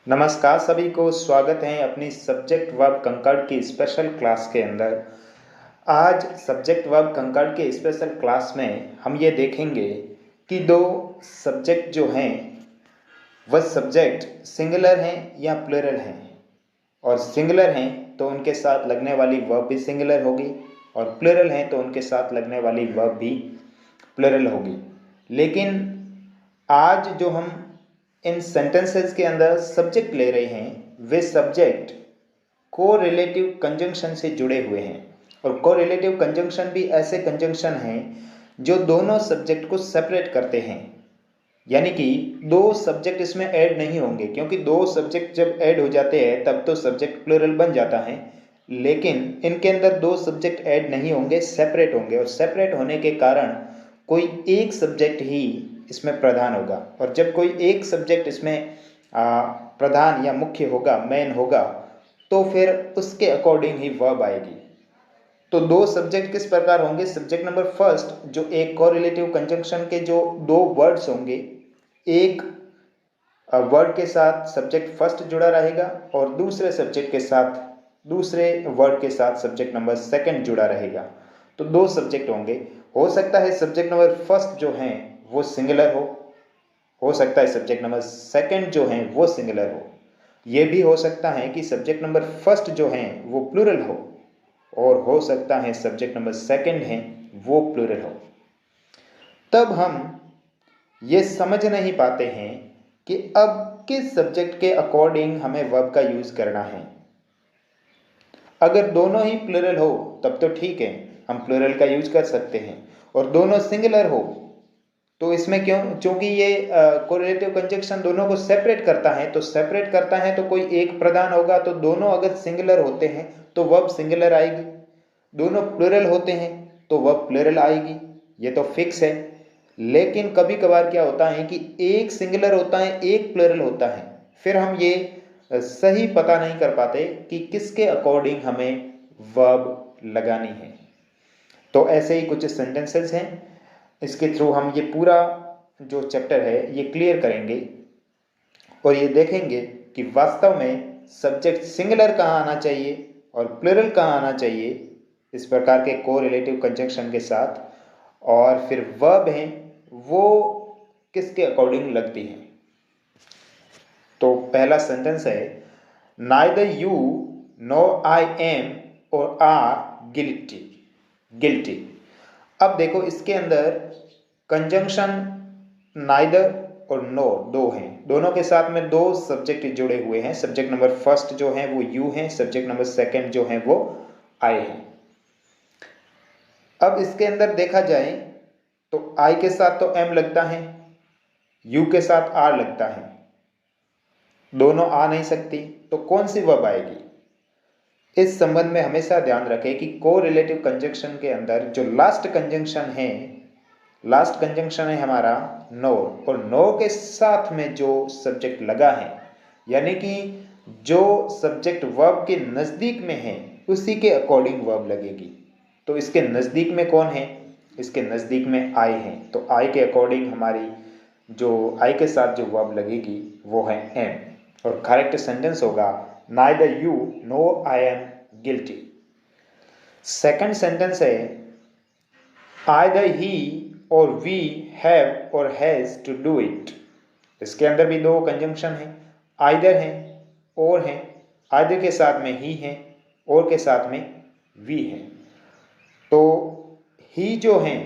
नमस्कार सभी को, स्वागत है अपनी सब्जेक्ट वर्ब कंकर्ड की स्पेशल क्लास के अंदर। आज सब्जेक्ट वर्ब कंकर्ड के स्पेशल क्लास में हम ये देखेंगे कि दो सब्जेक्ट जो हैं वह सब्जेक्ट सिंगुलर हैं या प्लूरल हैं, और सिंगुलर हैं तो उनके साथ लगने वाली वर्ब भी सिंगुलर होगी, और प्लूरल हैं तो उनके साथ लगने वाली वर्ब भी प्लूरल होगी। लेकिन आज जो हम इन सेंटेंसेस के अंदर सब्जेक्ट ले रहे हैं वे सब्जेक्ट कोरिलेटिव कंजंक्शन से जुड़े हुए हैं, और कोरिलेटिव कंजंक्शन भी ऐसे कंजंक्शन हैं जो दोनों सब्जेक्ट को सेपरेट करते हैं। यानी कि दो सब्जेक्ट इसमें ऐड नहीं होंगे, क्योंकि दो सब्जेक्ट जब ऐड हो जाते हैं तब तो सब्जेक्ट प्लूरल बन जाता है। लेकिन इनके अंदर दो सब्जेक्ट ऐड नहीं होंगे, सेपरेट होंगे, और सेपरेट होने के कारण कोई एक सब्जेक्ट ही इसमें प्रधान होगा। और जब कोई एक सब्जेक्ट इसमें प्रधान या मुख्य होगा, मेन होगा, तो फिर उसके अकॉर्डिंग ही वर्ब आएगी। तो दो सब्जेक्ट किस प्रकार होंगे? सब्जेक्ट नंबर फर्स्ट जो एक कोरिलेटिव कंजंक्शन के जो दो वर्ड्स होंगे, एक वर्ड के साथ सब्जेक्ट फर्स्ट जुड़ा रहेगा और दूसरे सब्जेक्ट के साथ दूसरे वर्ड के साथ सब्जेक्ट नंबर सेकंड जुड़ा रहेगा। तो दो सब्जेक्ट होंगे। हो सकता है सब्जेक्ट नंबर फर्स्ट जो है वो सिंगुलर हो सकता है सब्जेक्ट नंबर सेकंड जो है वो सिंगुलर हो। ये भी हो सकता है कि सब्जेक्ट नंबर फर्स्ट जो है वो प्लूरल हो, और हो सकता है सब्जेक्ट नंबर सेकंड है वो प्लूरल हो। तब हम ये समझ नहीं पाते हैं कि अब किस सब्जेक्ट के अकॉर्डिंग हमें वर्ब का यूज करना है। अगर दोनों ही प्लूरल हो तब तो ठीक है, हम प्लूरल का यूज कर सकते हैं, और दोनों सिंगुलर हो तो इसमें क्यों? क्योंकि ये कोरिलेटिव कंजंक्शन दोनों को सेपरेट करता है, तो सेपरेट करता है तो कोई एक प्रधान होगा। तो दोनों अगर सिंगुलर होते हैं तो वर्ब सिंगुलर आएगी, दोनों प्लूरल होते हैं तो वर्ब प्लूरल आएगी, ये तो फिक्स है। लेकिन कभी कभार क्या होता है कि एक सिंगुलर होता है, एक प्लूरल होता है, फिर हम ये सही पता नहीं कर पाते कि किसके अकॉर्डिंग हमें वर्ब लगानी है। तो ऐसे ही कुछ सेंटेंसेस हैं, इसके थ्रू हम ये पूरा जो चैप्टर है ये क्लियर करेंगे और ये देखेंगे कि वास्तव में सब्जेक्ट सिंगुलर कहाँ आना चाहिए और प्लूरल कहाँ आना चाहिए इस प्रकार के कोरिलेटिव कंजंक्शन के साथ, और फिर वर्ब हैं वो किसके अकॉर्डिंग लगती हैं। तो पहला सेंटेंस है, neither you know I am और आर गिल्टी। अब देखो इसके अंदर कंजंक्शन नाइदर और नो दो हैं, दोनों के साथ में दो सब्जेक्ट जुड़े हुए हैं। सब्जेक्ट नंबर फर्स्ट जो है वो यू है, सब्जेक्ट नंबर सेकंड जो है वो आई है। अब इसके अंदर देखा जाए तो आई के साथ तो एम लगता है, यू के साथ आर लगता है, दोनों आ नहीं सकती, तो कौन सी वर्ब आएगी? इस संबंध में हमेशा ध्यान रखें कि कोरिलेटिव कंजंक्शन के अंदर जो लास्ट कंजंक्शन है हमारा नो, और नो के साथ में जो सब्जेक्ट लगा है, यानी कि जो सब्जेक्ट वर्ब के नजदीक में है उसी के अकॉर्डिंग वर्ब लगेगी। तो इसके नजदीक में कौन है? इसके नजदीक में आई है, तो आई के अकॉर्डिंग हमारी जो आई के साथ जो वर्ब लगेगी वो है एम, और करेक्ट सेंटेंस होगा neither you know I am guilty. Second sentence है, either he or we have और हैज टू डू इट। इसके अंदर भी दो कंजंक्शन है, आइदर है और है। आइदर के साथ में ही है और के साथ में वी है। तो ही जो है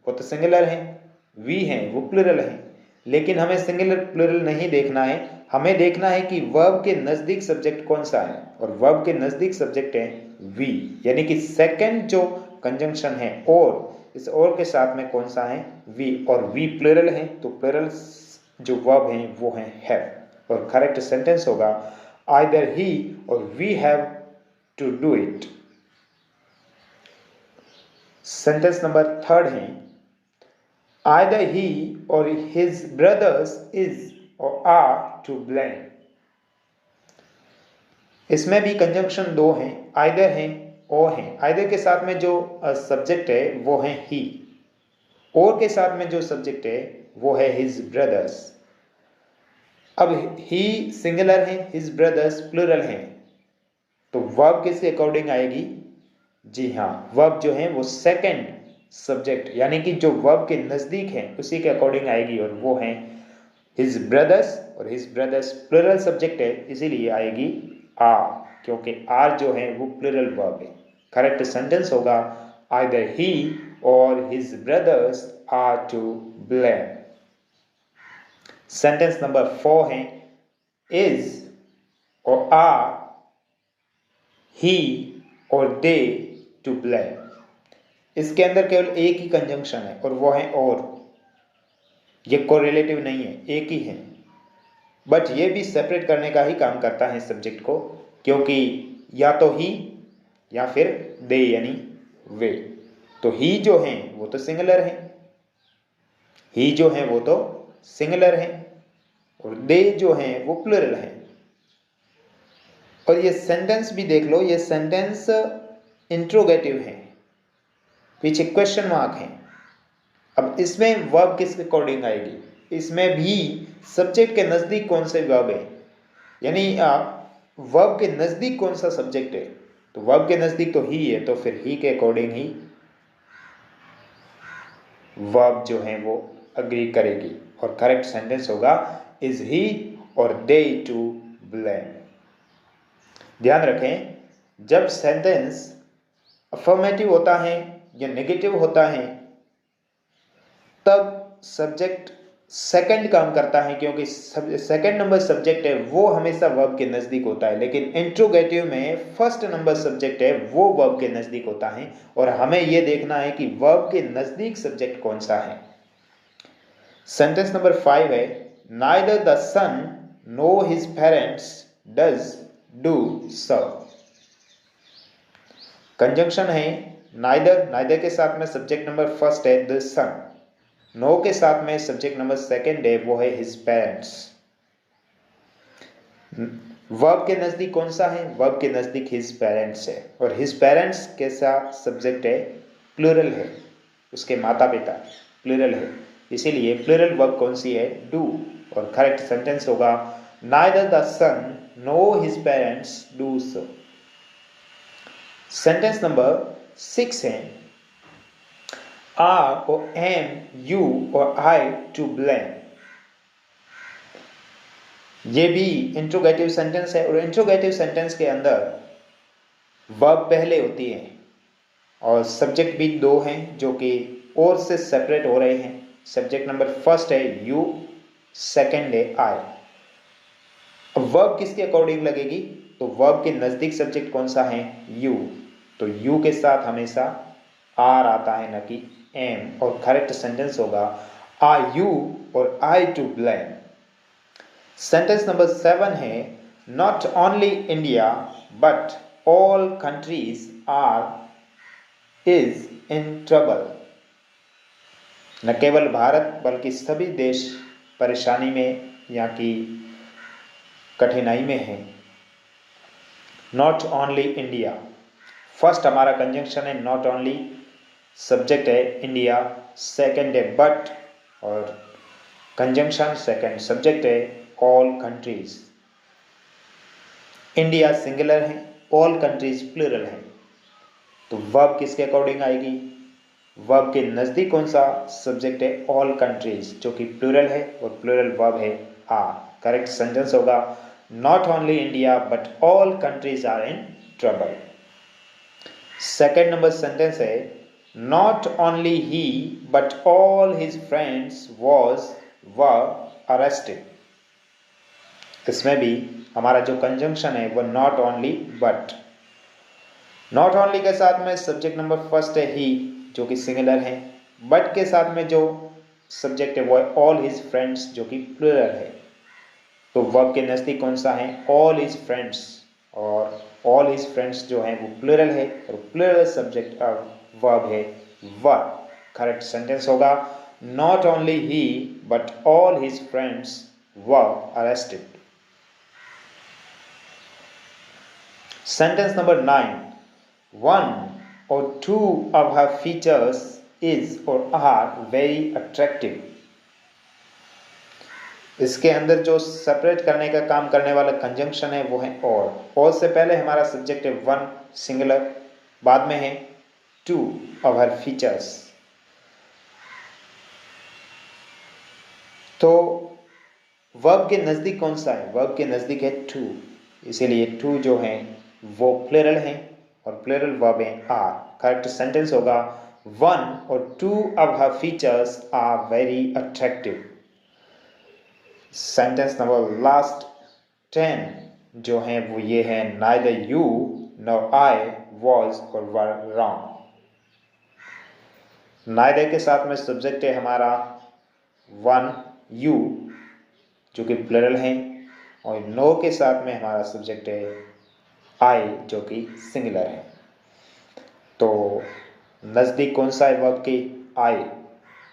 वो तो सिंगुलर है, वी है वो प्लूरल है, लेकिन हमें सिंगुलर प्लूरल नहीं देखना है, हमें देखना है कि वर्ब के नजदीक सब्जेक्ट कौन सा है, और वर्ब के नजदीक सब्जेक्ट है वी, यानी कि सेकंड जो कंजंक्शन है और, इस और के साथ में कौन सा है? वी, और वी प्लूरल है तो प्लूरल जो वर्ब है वो है हैव, और करेक्ट सेंटेंस होगा either he or we have to do it. Sentence number third है, either he or his brothers is or are to blame. इसमें भी कंजंक्शन दो हैं, आइदर है और है। आइदर के साथ में जो सब्जेक्ट है वो है ही, और के साथ में जो सब्जेक्ट है वो है हिज ब्रदर्स। अब ही सिंगुलर है, हिज ब्रदर्स प्लूरल हैं, तो वर्ब किसके अकॉर्डिंग आएगी? जी हाँ, वर्ब जो है वो सेकंड सब्जेक्ट यानी कि जो वर्ब के नज़दीक है उसी के अकॉर्डिंग आएगी, और वो हैं हिज ब्रदर्स, और हिज ब्रदर्स प्लूरल सब्जेक्ट है इसीलिए आएगी आर, क्योंकि आर जो है वो प्लूरल वर्ब है। करेक्ट सेंटेंस होगा either he or his brothers are to blame. Sentence number 4 है इज और आर ही और दे टू ब्लेम। इसके अंदर केवल एक ही कंजंक्शन है और वो है और, ये कोरिलेटिव नहीं है, एक ही है, बट ये भी सेपरेट करने का ही काम करता है सब्जेक्ट को, क्योंकि या तो ही या फिर दे यानी वे। तो ही जो है वो तो सिंगुलर है, ही जो है वो तो सिंगुलर है, और दे जो है वो प्लूरल है। और ये सेंटेंस भी देख लो, ये सेंटेंस इंट्रोगेटिव है, पीछे क्वेश्चन मार्क है। अब इसमें वर्ब किसके अकॉर्डिंग आएगी? इसमें भी सब्जेक्ट के नज़दीक कौन से वर्ब है, यानी वर्ब के नज़दीक कौन सा सब्जेक्ट है? तो वर्ब के नज़दीक तो ही है, तो फिर ही के अकॉर्डिंग ही वर्ब जो है वो अग्री करेगी, और करेक्ट सेंटेंस होगा इज ही और दे टू ब्लेम। ध्यान रखें, जब सेंटेंस अफर्मेटिव होता है या नेगेटिव होता है तब सब्जेक्ट सेकंड काम करता है, क्योंकि सेकंड नंबर सब्जेक्ट है वो हमेशा वर्ब के नज़दीक होता है, लेकिन इंट्रोगेटिव में फर्स्ट नंबर सब्जेक्ट है वो वर्ब के नज़दीक होता है, और हमें यह देखना है कि वर्ब के नज़दीक सब्जेक्ट कौन सा है। सेंटेंस नंबर 5 है neither the son no his parents does do so. Conjunction है नाइदर, नाइदर के साथ में सब्जेक्ट नंबर फर्स्ट है द सन, नो के साथ में सब्जेक्ट नंबर सेकंड है वो है हिज पेरेंट्स। वर्ब के नजदीक कौन सा है? वर्ब के नजदीक हिज पेरेंट्स है, और हिज पेरेंट्स के साथ सब्जेक्ट है प्लूरल है, उसके माता पिता प्लूरल है, इसीलिए प्लूरल वर्ब कौन सी है? डू, और करेक्ट सेंटेंस होगा neither the son no his parents do so. Sentence number 6 है आर और M you or I to blame. ये भी इंट्रोगेटिव सेंटेंस है, और इंट्रोगेटिव सेंटेंस के अंदर वर्ब पहले होती है और सब्जेक्ट भी दो हैं जो कि और से सेपरेट हो रहे हैं। सब्जेक्ट नंबर फर्स्ट है यू, सेकंड है आई। अब वर्ब किसके अकॉर्डिंग लगेगी? तो वर्ब के नजदीक सब्जेक्ट कौन सा है? यू, तो यू के साथ हमेशा आर आता है न कि एम, और करेक्ट सेंटेंस होगा are you or I to blame. Sentence number 7 है not only India but all countries are is in trouble. न केवल भारत बल्कि सभी देश परेशानी में या कि कठिनाई में है। नॉट ओनली इंडिया, फर्स्ट हमारा कंजंक्शन है नॉट ओनली, सब्जेक्ट है इंडिया, सेकंड है बट, और कंजंक्शन सेकंड, सब्जेक्ट है ऑल कंट्रीज। इंडिया सिंगुलर है, ऑल कंट्रीज प्लूरल है, तो वर्ब किसके अकॉर्डिंग आएगी? वर्ब के नज़दीक कौन सा सब्जेक्ट है? ऑल कंट्रीज, जो कि प्लूरल है और प्लूरल वर्ब है आर। करेक्ट सेंटेंस होगा not only India but all countries are in trouble. Second number sentence है not only he but all his friends were arrested. इसमें भी हमारा जो कंजंक्शन है वो not only but. Not only के साथ में सब्जेक्ट नंबर फर्स्ट है ही जो कि सिंगुलर है, बट के साथ में जो सब्जेक्ट है वो है ऑल हिज फ्रेंड्स जो कि प्लूरल है, तो वर्ब के नज़दीक कौन सा है? ऑल हिज फ्रेंड्स, और ऑल हिज फ्रेंड्स जो है वो प्लूरल है और प्लूरल सब्जेक्ट वर्ब है वर। करेक्ट सेंटेंस होगा not only he but all his friends were arrested. Sentence number 9. One or two of her features is or are very attractive. इसके अंदर जो सेपरेट करने का काम करने वाला कंजंक्शन है वो है और से पहले हमारा सब्जेक्ट है वन सिंगुलर, बाद में है टू आवर फीचर्स। तो वर्ब के नज़दीक कौन सा है? वर्ब के नज़दीक है टू, इसीलिए टू जो है वो प्लूरल है और प्लूरल वर्ब है आर। करेक्ट सेंटेंस होगा one or two of her features are very attractive. Sentence number last 10 जो है वो ये है neither you nor I was or were wrong. Neither के साथ में सब्जेक्ट है हमारा वन यू जो कि प्लरल है और नो के साथ में हमारा सब्जेक्ट है आई जो कि सिंगुलर है। तो नज़दीक कौन सा है वर्ब की? आई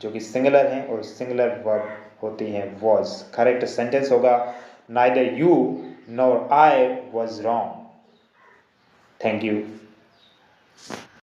जो कि सिंगुलर है और सिंगुलर वर्ब होती है वॉज। करेक्ट सेंटेंस होगा neither you nor I was wrong. Thank you.